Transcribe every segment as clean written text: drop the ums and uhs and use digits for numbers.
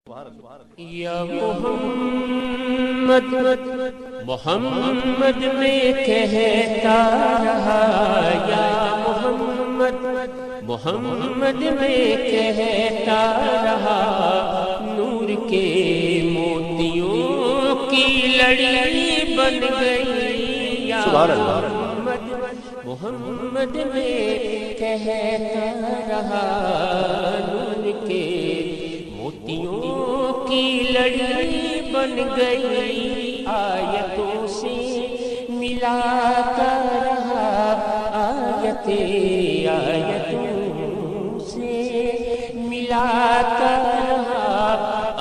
یا محمد محمد میں کہتا رہا، یا محمد محمد میں کہتا رہا، نور کے موتیوں کی لڑی بن گئی۔ یا محمد محمد میں کہتا رہا، نور کے موتیوں کی لڑی بن گئی۔ آیتوں سے ملاتا رہا، آیتوں سے ملاتا رہا،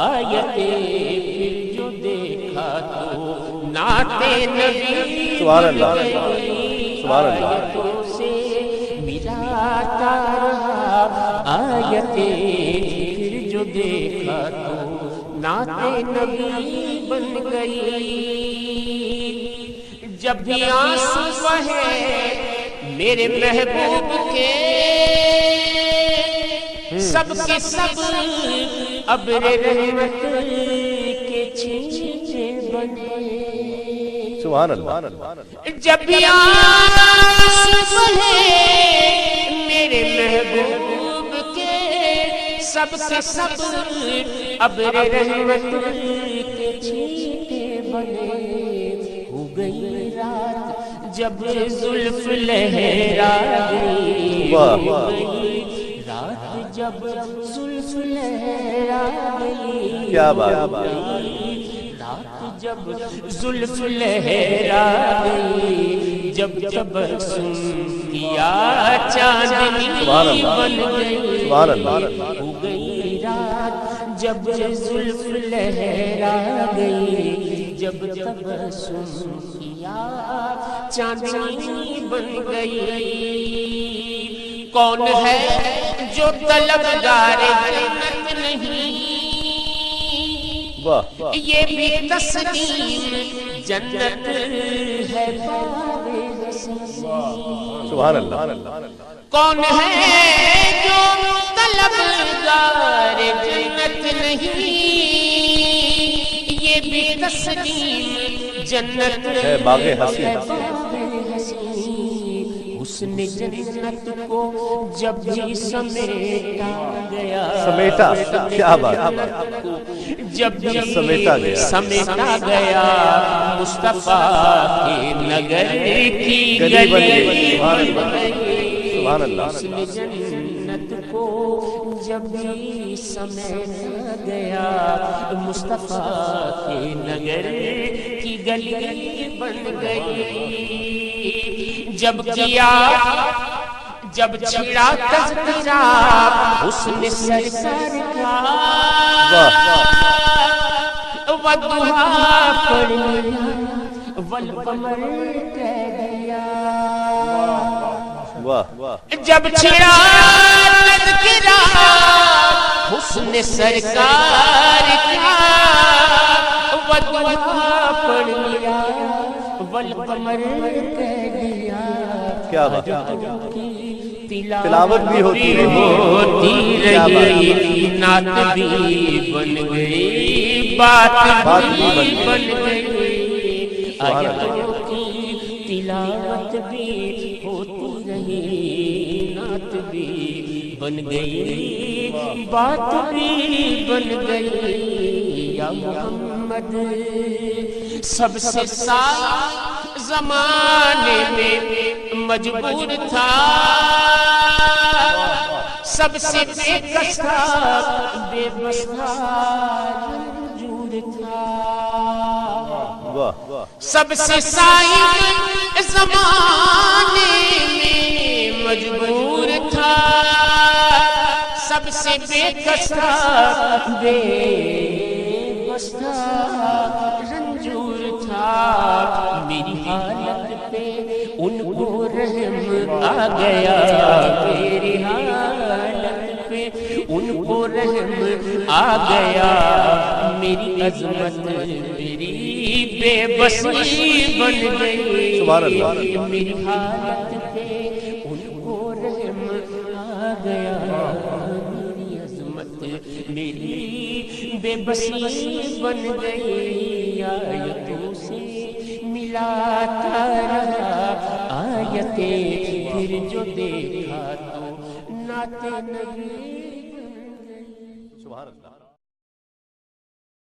آیتیں پھر جو دیکھا تو نعت نبی بن گئی۔ آیتوں سے ملاتا رہا، آیتیں جو دیکھا تو نعت نبی بن گئی۔ جب بھی آنسو بہے میرے محبوب کے، سب کے سب ابر رحمت کے چھینٹے بنے۔ سبحان اللہ۔ جب بھی آنسو بہے میرے محبوب کے، سب سے سب ابر رحمت کے چھینٹے بنے۔ ہو گئی رات جب زلف لہرا گئی، ہو گئی رات جب زلف لہرا گئی، کیا بات، رات جب زلف لہرا گئی، جب تبسم کیا چاندنی بن گئی۔ ہو گئی رات جب زلف لہرا گئی، جب تبسم کیا چاندنی بن گئی۔ کون ہے جو طلبگار جنت نہیں، یہ بھی تسلیم جنت ہے باب حسین۔ سبحان اللہ۔ کون ہے جو طلبگار جنت نہیں، یہ بھی تسلیم جنت ہے باغ حسین۔ حسن جنت کو جب بھی سمیٹا گیا، سمیٹا، کیا بات، جب بھی سمیٹا گیا مصطفیٰ کے نگر کی گلی بن گئی۔ سبحان اللہ۔ حسن جنت کو جب بھی سمیٹا گیا مصطفیٰ کے نگر کی گلی بن گئی۔ جب چھڑا تذکرہ حسن سرکار کا، والضحیٰ پڑھ لیا والقمر کہہ دیا۔ جب چھڑا تذکرہ حسن سرکار کا، والضحیٰ پڑھ لیا والقمر کہہ دیا۔ کیا بات، تلاوت بھی ہوتی رہی، نعت بھی بن گئی، بات بھی بن گئی۔ آیتوں کی تلاوت بھی ہوتی رہی، نعت بھی بن گئی، بات بھی بن گئی۔ یا محمد سب سے سارا زمانے میں مجبور تھا، سب سے بے کس تھا، بے بس تھا، رنجور تھا۔ سب سے سائر زمانے میں مجبور تھا، سب سے بے کس تھا، بے بس تھا، رنجور تھا۔ میری حالت پہ ان کو رحم آ گیا، میری حالت پہ ان کو رحم آ گیا، میری عظمت میری بے بسی بن گئی۔ میری حالت پہ ان کو رحم آ گیا، میری عظمت میری بے بے بسی بن گئی آیتوں سے ملاتا رہا آیتیں، پھر جو دیکھا تو نعت نبی بن گئی. سبحان اللہ.